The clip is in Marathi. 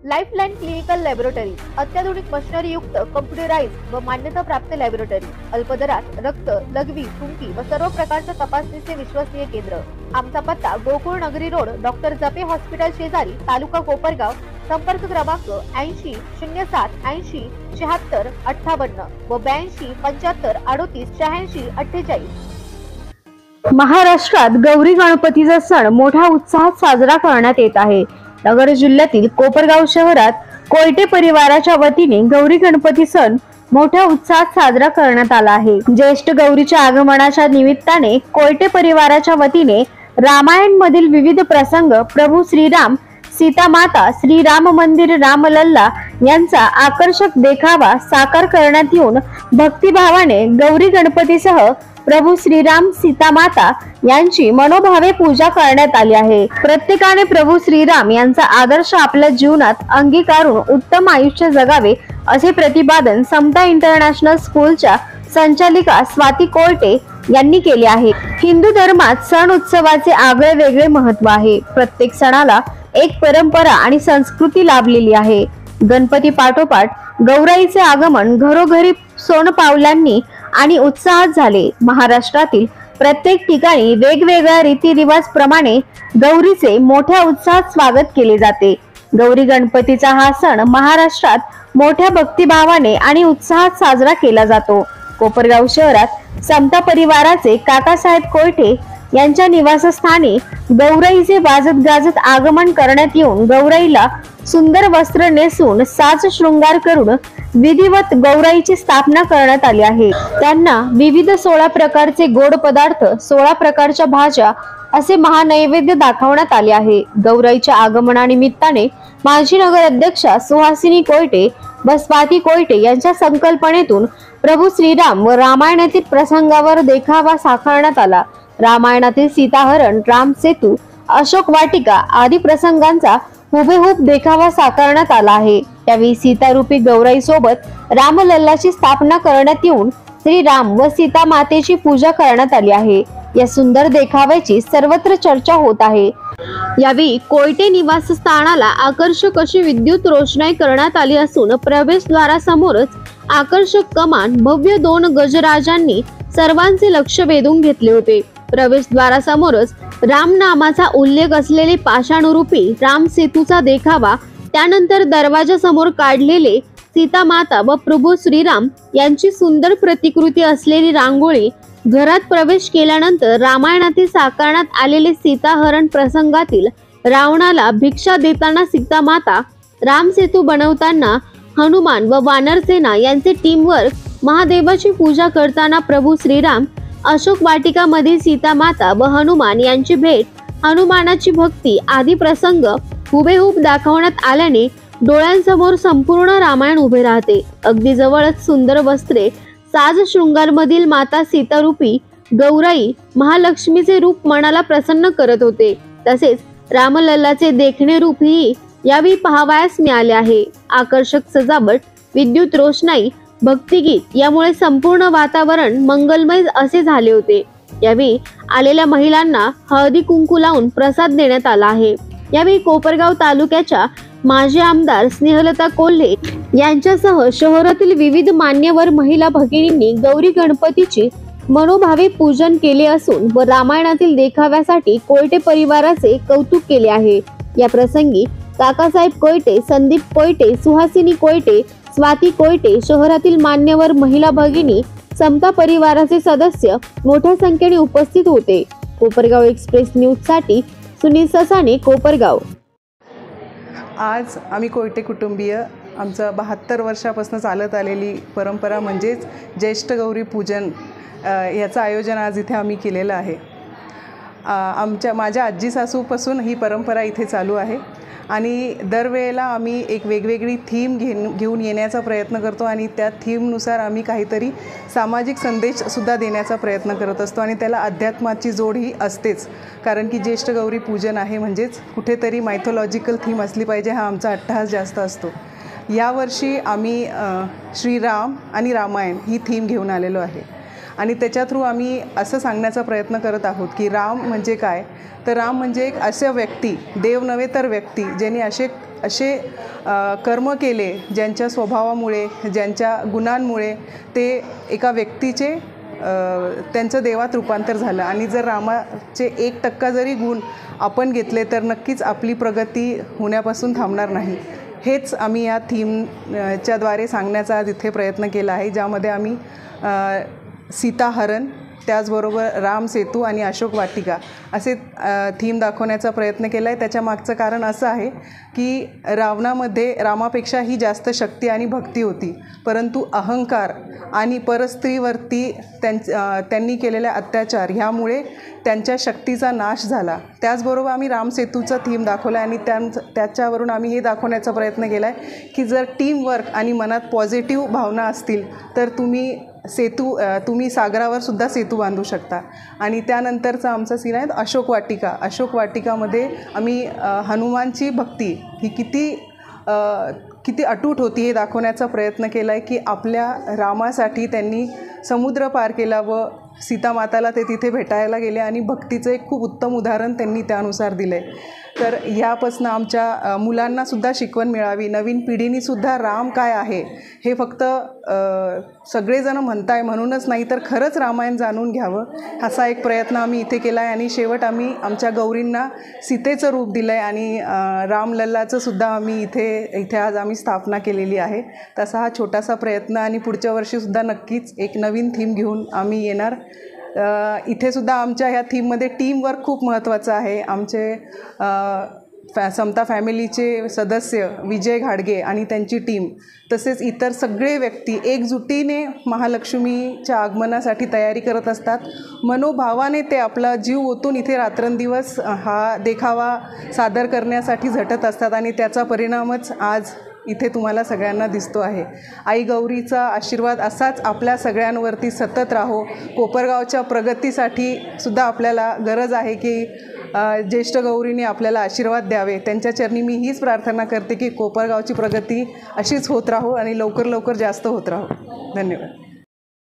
लाईफलाईन क्लिनिकल लॅबोरेटरी अत्याधुनिक मशिनरी युक्त कम्प्युटराइज्ड व मान्यता प्राप्त लॅबोरेटरी, अल्प दरात रक्त, लघवी, थुंकी व सर्व प्रकारच्या तपासणीचे विश्वसनीय केंद्र। आमचा पत्ता गोकुळ नगरी रोड, डॉक्टर जपे हॉस्पिटल शेजारी, तालुका कोपरगाव। संपर्क क्रमांक 80 07 80 76 58 व 82 75 38 86 48। महाराष्ट्रात गौरी गणपतीचा सण मोठ्या उत्साहात साजरा करण्यात येत आहे। नगर जिल्ह्यातील कोपरगाव शहरात कोयटे परिवाराच्या वतीने गौरी गणपती सण मोठ्या उत्साहात साजरा करण्यात आला आहे। ज्येष्ठ गौरीच्या आगमनाच्या निमित्ताने कोयटे परिवाराच्या वतीने रामायण मधील विविध प्रसंग, प्रभू श्रीराम, सीता माता, श्रीराम मंदिर, रामलल्ला यांचा आकर्षक देखावा साकार करण्यात येऊन भक्तिभावाने गौरी गणपतीसह प्रभू श्रीराम, सीता माता यांची मनोभावे पूजा करण्यात आली आहे। प्रत्येकाने प्रभू श्रीराम यांचा आदर्श आपल्या जीवनात अंगीकारून उत्तम आयुष्य जगावे असे प्रतिपादन समता इंटरनॅशनल स्कूलच्या संचालिका स्वाती कोयटे यांनी केले आहे। हिंदू धर्मात सण उत्सवाचे आगळे वेगळे महत्त्व आहे। प्रत्येक सणाला एक परंपरा आणि संस्कृती लाभलेली आहे। गणपती पाठोपाठ गौराईचे आगमन घरोघरी सोनपावलांनी आणि उत्साहात झाले। महाराष्ट्रातील प्रत्येक ठिकाणी वेगवेगळ्या रीतिरिवाज प्रमाणे गौरीचे मोठ्या उत्साहात स्वागत केले जाते। गौरी गणपतीचा हा सण महाराष्ट्रात मोठ्या भक्तिभावाने आणि उत्साहात साजरा केला जातो। कोपरगाव शहरात समता परिवाराचे काकासाहेब कोयटे यांच्या निवासस्थानी गौराईचे वाजत गाजत आगमन करण्यात येऊन गौराईला सुंदर वस्त्र नेसून साज शृंगार करून विधिवत गौराईची स्थापना करण्यात आली आहे। त्यांना विविध 16 प्रकारचे गोड पदार्थ, 16 प्रकारच्या भाज्या असे महानैवेद्य दाखवण्यात आले आहे। गौराईच्या आगमनानिमित्ताने माजी नगर अध्यक्षा सुहासिनी कोयटे व स्वाती कोयटे यांच्या संकल्पनेतून प्रभू श्रीराम व रामायणातील प्रसंगावर देखावा साकारण्यात आला। रामायणातील सीताहरण, राम सेतू, अशोक वाटिका आदी प्रसंगांचा हुबेहूब देखावा साकारण्यात आला आहे। त्यावेळी सीतारूपी गौराई सोबत रामलल्लाची स्थापना करण्यात येऊन श्रीराम व सीता मातेची पूजा करण्यात आली आहे। या सुंदर देखाव्याची सर्वत्र चर्चा होत आहे। यावेळी कोयटे निवासस्थानाला आकर्षक अशी विद्युत रोषणाई करण्यात आली असून प्रवेशद्वारासमोरच आकर्षक कमान, भव्य 2 गजराजांनी सर्वांचे लक्ष वेधून घेतले होते। प्रवेशद्वारासमोरच राम नामाचा उल्लेख असलेले पाषाणरूपी राम सेतूचा देखावा, त्यानंतर दरवाजा समोर काढलेले सीता माता व प्रभू श्रीराम यांची सुंदर प्रतिकृती असलेली रांगोळी, घरात प्रवेश केल्यानंतर रामायणातील साकारण्यात आलेले सीताहरण प्रसंगातील रावणाला भिक्षा देताना सीता माता, राम सेतू बनवताना हनुमान व वानरसेना यांचे टीमवर्क, महादेवाची पूजा करताना प्रभू श्रीराम, अशोक वाटिका मधील सीता माता व हनुमान यांची भेट, हनुमानाची भक्ती आदी प्रसंग हुबेहूब दाखवण्यात आल्याने डोळ्यांसमोर संपूर्ण रामायण उभे राहते। अगदी जवळच सुंदर वस्त्रे, साज शृंगार मधील माता सीतारूपी गौराई, महालक्ष्मीचे रूप मनाला प्रसन्न करत होते। तसेच रामलल्लाचे देखणे रूपही यावेळी पाहावयास मिळाले आहे। आकर्षक सजावट, विद्युत रोषणाई, भक्तिगीत यामुळे संपूर्ण वातावरण मंगलमय असे झाले होते। यावेळी आलेल्या महिलांना हळदी कुंकू लावून प्रसाद देण्यात आला आहे। यावेळी कोपरगाव तालुक्याच्या माजी आमदार स्नेहलता कोल्हे यांच्यासह शहरातील विविध मान्यवर महिला भगिनींनी गौरी गणपतीचे मनोभावे पूजन केले असून व रामायणातील देखाव्यासाठी कोयटे परिवाराचे कौतुक केले आहे। या प्रसंगी काकासाहेब कोयटे, संदीप कोयटे, सुहासिनी कोयटे, स्वाती कोयटे, शहरातील मान्यवर महिला भगिनी, समता परिवाराचे सदस्य मोठ्या संख्येने उपस्थित होते। कोपरगाव एक्सप्रेस न्यूज साठी सुनील ससाने, कोपरगाव। आज आम्ही कोयटे कुटुंबीय आमचं 72 वर्षापासून चालत आलेली परंपरा म्हणजेच ज्येष्ठ गौरी पूजन याचं आयोजन आज इथे आम्ही केलेलं आहे। माझ्या आजी सासूपासून ही परंपरा इथे चालू आहे आणि दरवेळेला आम्ही एक वेगवेगळी थीम घेऊन येण्याचा प्रयत्न करतो आणि त्या थीमनुसार आम्ही काहीतरी सामाजिक संदेशसुद्धा देण्याचा प्रयत्न करत असतो आणि त्याला अध्यात्माची जोड ही असतेच, कारण की ज्येष्ठ गौरी पूजन आहे म्हणजेच कुठेतरी मायथॉलॉजिकल थीम असली पाहिजे हा आमचा अट्टहास जास्त असतो। यावर्षी आम्ही श्रीराम आणि रामायण ही थीम घेऊन आलेलो आहे आणि त्याच्या थ्रू आम्ही असं सांगण्याचा प्रयत्न करत आहोत की राम म्हणजे काय, तर राम म्हणजे एक असे व्यक्ती, देव नव्हे तर व्यक्ती, ज्यांनी असे असे कर्म केले ज्यांच्या स्वभावामुळे, ज्यांच्या गुणांमुळे ते एका व्यक्तीचे त्यांचं देवात रूपांतर झालं. आणि जर रामाचे 1% जरी गुण आपण घेतले तर नक्कीच आपली प्रगती होण्यापासून थांबणार नाही. हेच आम्ही या थीमच्या द्वारे सांगण्याचा आज इथे प्रयत्न केला आहे, ज्यामध्ये आम्ही सीताहरण, त्याचबरोबर राम सेतू आणि अशोक वाटिका असे थीम दाखवण्याचा प्रयत्न केला आहे. त्याच्या मागचं कारण असं आहे की रावणामध्ये रामापेक्षाही जास्त शक्ती आणि भक्ती होती, परंतु अहंकार आणि परस्त्रीवरती त्यांनी केलेल्या अत्याचार ह्यामुळे त्यांच्या शक्तीचा नाश झाला. त्याचबरोबर आम्ही रामसेतूचा थीम दाखवला आहे आणि त्याच्यावरून आम्ही हे दाखवण्याचा प्रयत्न केला आहे की जर टीमवर्क आणि मनात पॉझिटिव्ह भावना असतील तर तुम्ही सागरावर सुद्धा सेतू बांधू शकता. आणि त्यानंतरचा आमचा सीन आहे अशोक वाटिका. अशोक वाटिकामध्ये आम्ही हनुमानची भक्ती ही किती अटूट होती हे दाखवण्याचा प्रयत्न केला आहे की आपल्या रामासाठी त्यांनी समुद्र पार केला व सीतामाताला ते तिथे भेटायला गेले आणि भक्तीचं एक खूप उत्तम उदाहरण त्यांनी त्यानुसार दिलं आहे. तर ह्यापासून आमच्या मुलांनासुद्धा शिकवण मिळावी, नवीन पिढीनीसुद्धा राम काय आहे हे फक्त सगळेजण म्हणताय म्हणूनच नाही तर खरंच रामायण जाणून घ्यावं, असा एक प्रयत्न आम्ही इथे केला आहे. आणि शेवट आम्ही आमच्या गौरींना सीतेचं रूप दिलं आहे आणि रामलल्लाचं सुद्धा आम्ही इथे आज आम्ही स्थापना केलेली आहे. तसा हा छोटासा प्रयत्न आणि पुढच्या वर्षीसुद्धा नक्कीच एक नवीन थीम घेऊन आम्ही येणार. इथेसुद्धा आमच्या ह्या थीममध्ये टीमवर्क खूप महत्त्वाचं आहे. आमचे समता फॅमिलीचे सदस्य विजय घाडगे आणि त्यांची टीम, तसेच इतर सगळे व्यक्ती एकजुटीने महालक्ष्मीच्या आगमनासाठी तयारी करत असतात. मनोभावाने ते आपला जीव ओतून इथे रात्रंदिवस हा देखावा सादर करण्यासाठी झटत असतात आणि त्याचा परिणामच आज इथे तुम्हाला सगळ्यांना दिसतो आहे. आई गौरीचा आशीर्वाद असाच आपल्या सगळ्यांवरती सतत राहो. कोपरगावच्या प्रगतीसाठी सुद्धा आपल्याला गरज आहे की ज्येष्ठ गौरीने आपल्याला आशीर्वाद द्यावे. त्यांच्या चरणी मी हीच प्रार्थना करते की कोपरगावची प्रगती अशीच होत राहो आणि लवकर जास्त होत राहो. धन्यवाद.